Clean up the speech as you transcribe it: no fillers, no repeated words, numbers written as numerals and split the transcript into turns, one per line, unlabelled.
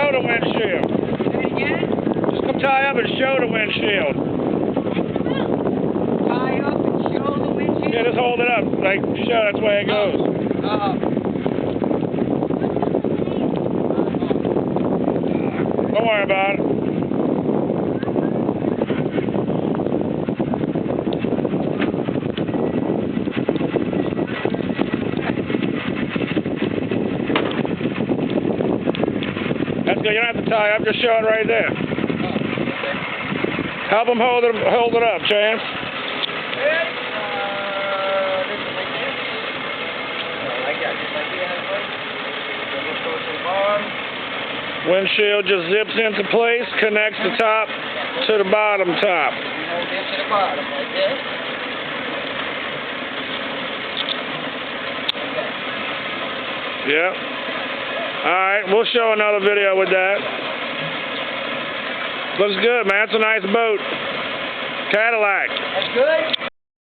show the windshield.
Say it again?
Just come tie up and show the windshield.
Tie up and show the windshield?
Yeah, just hold it up. Like, show that's the way it goes. Don't worry about it. That's good. You don't have to tie up. Just show it right there. Help them hold it up, Chance. Windshield just zips into place, connects the top to the bottom top.
Hold it to the bottom like this.
Yep. Alright, we'll show another video with that. Looks good, man. It's a nice boat. Cadillac.
That's good?